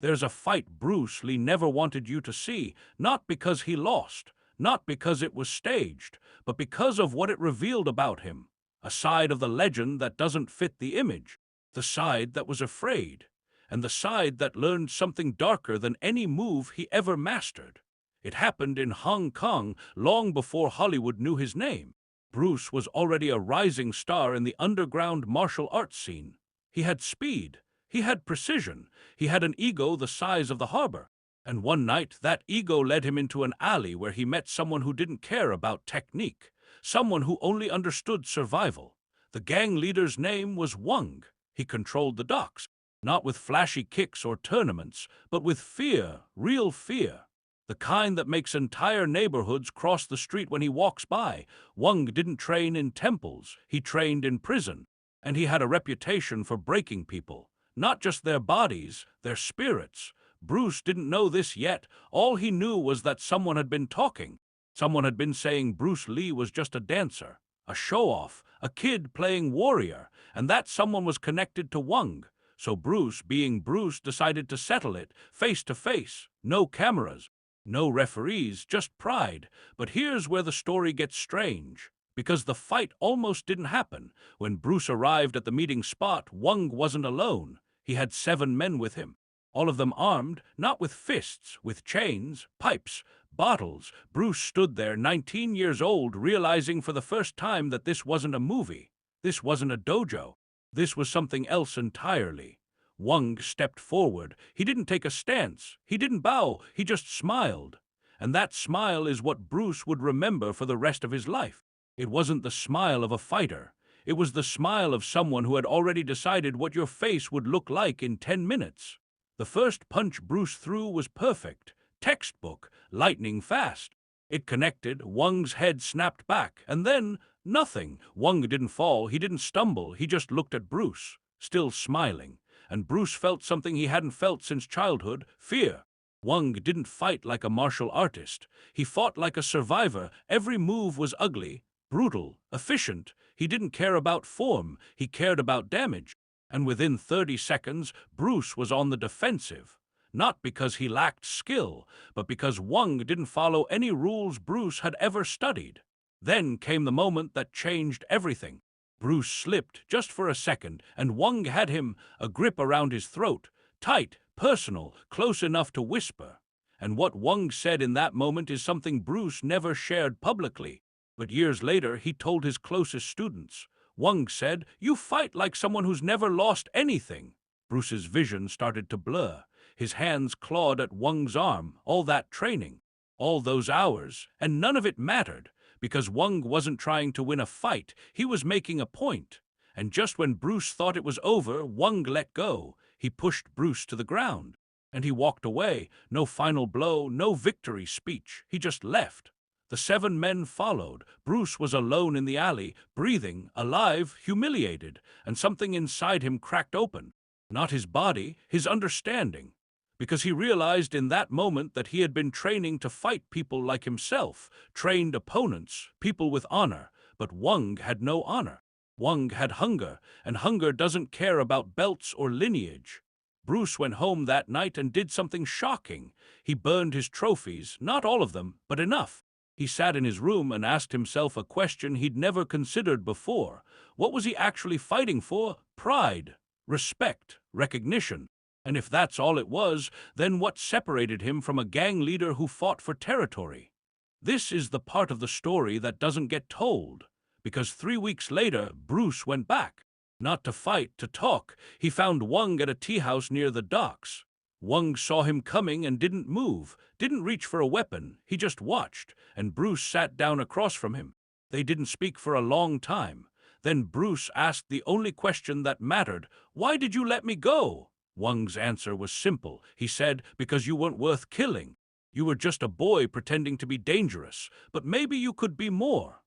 There's a fight Bruce Lee never wanted you to see, not because he lost, not because it was staged, but because of what it revealed about him. A side of the legend that doesn't fit the image, the side that was afraid, and the side that learned something darker than any move he ever mastered. It happened in Hong Kong long before Hollywood knew his name. Bruce was already a rising star in the underground martial arts scene. He had speed, he had precision, he had an ego the size of the harbor. And one night, that ego led him into an alley where he met someone who didn't care about technique, someone who only understood survival. The gang leader's name was Wang. He controlled the docks, not with flashy kicks or tournaments, but with fear, real fear. The kind that makes entire neighborhoods cross the street when he walks by. Wang didn't train in temples, he trained in prison. And he had a reputation for breaking people, not just their bodies, their spirits. Bruce didn't know this yet. All he knew was that someone had been talking. Someone had been saying Bruce Lee was just a dancer, a show-off, a kid playing warrior, and that someone was connected to Wang. So Bruce, being Bruce, decided to settle it, face to face, no cameras, no referees, just pride. But here's where the story gets strange. Because the fight almost didn't happen. When Bruce arrived at the meeting spot, Wang wasn't alone. He had 7 men with him, all of them armed, not with fists, with chains, pipes, bottles. Bruce stood there, 19 years old, realizing for the first time that this wasn't a movie. This wasn't a dojo. This was something else entirely. Wang stepped forward. He didn't take a stance. He didn't bow. He just smiled. And that smile is what Bruce would remember for the rest of his life. It wasn't the smile of a fighter. It was the smile of someone who had already decided what your face would look like in 10 minutes. The first punch Bruce threw was perfect, textbook, lightning fast. It connected, Wang's head snapped back, and then nothing. Wang didn't fall, he didn't stumble, he just looked at Bruce, still smiling. And Bruce felt something he hadn't felt since childhood, fear. Wang didn't fight like a martial artist. He fought like a survivor. Every move was ugly, brutal, efficient. He didn't care about form, he cared about damage. And within 30 seconds, Bruce was on the defensive. Not because he lacked skill, but because Wang didn't follow any rules Bruce had ever studied. Then came the moment that changed everything. Bruce slipped just for a second, and Wang had him, a grip around his throat, tight, personal, close enough to whisper. And what Wang said in that moment is something Bruce never shared publicly. But years later, he told his closest students. Wang said, "You fight like someone who's never lost anything." Bruce's vision started to blur. His hands clawed at Wang's arm, all that training, all those hours, and none of it mattered, because Wang wasn't trying to win a fight, he was making a point. And just when Bruce thought it was over, Wang let go. He pushed Bruce to the ground, and he walked away. No final blow, no victory speech. He just left. The 7 men followed. Bruce was alone in the alley, breathing, alive, humiliated, and something inside him cracked open. Not his body, his understanding. Because he realized in that moment that he had been training to fight people like himself, trained opponents, people with honor. But Wang had no honor. Wang had hunger, and hunger doesn't care about belts or lineage. Bruce went home that night and did something shocking. He burned his trophies, not all of them, but enough. He sat in his room and asked himself a question he'd never considered before. What was he actually fighting for? Pride, respect, recognition. And if that's all it was, then what separated him from a gang leader who fought for territory? This is the part of the story that doesn't get told. Because 3 weeks later, Bruce went back. Not to fight, to talk. He found Wang at a tea house near the docks. Wang saw him coming and didn't move, didn't reach for a weapon. He just watched, and Bruce sat down across from him. They didn't speak for a long time. Then Bruce asked the only question that mattered. "Why did you let me go?" Wang's answer was simple. He said, "Because you weren't worth killing. You were just a boy pretending to be dangerous, but maybe you could be more."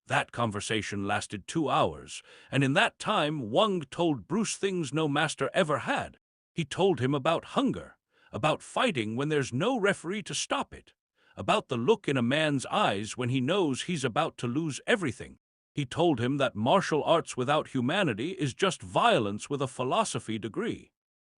That conversation lasted 2 hours, and in that time Wang told Bruce things no master ever had. He told him about hunger, about fighting when there's no referee to stop it, about the look in a man's eyes when he knows he's about to lose everything. He told him that martial arts without humanity is just violence with a philosophy degree.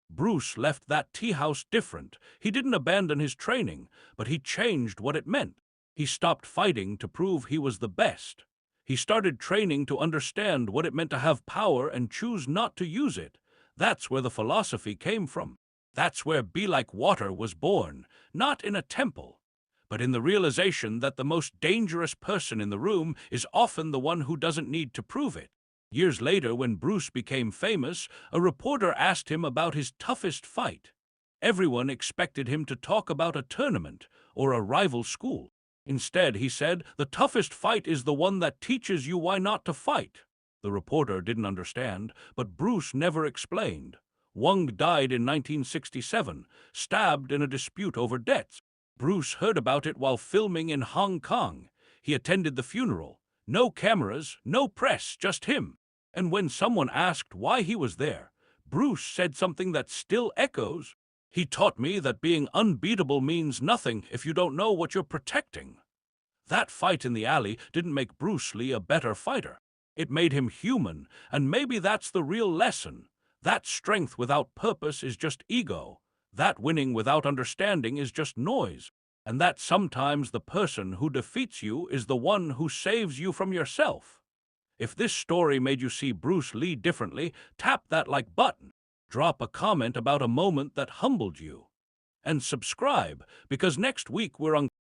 Bruce left that tea house different. He didn't abandon his training, but he changed what it meant. He stopped fighting to prove he was the best. He started training to understand what it meant to have power and choose not to use it. That's where the philosophy came from. That's where Be Like Water was born, not in a temple, but in the realization that the most dangerous person in the room is often the one who doesn't need to prove it. Years later, when Bruce became famous, a reporter asked him about his toughest fight. Everyone expected him to talk about a tournament or a rival school. Instead, he said, "The toughest fight is the one that teaches you why not to fight." The reporter didn't understand, but Bruce never explained. Wang died in 1967, stabbed in a dispute over debts. Bruce heard about it while filming in Hong Kong. He attended the funeral. No cameras, no press, just him. And when someone asked why he was there, Bruce said something that still echoes. "He taught me that being unbeatable means nothing if you don't know what you're protecting." That fight in the alley didn't make Bruce Lee a better fighter. It made him human, and maybe that's the real lesson. That strength without purpose is just ego. That winning without understanding is just noise. And that sometimes the person who defeats you is the one who saves you from yourself. If this story made you see Bruce Lee differently, tap that like button. Drop a comment about a moment that humbled you. And subscribe, because next week we're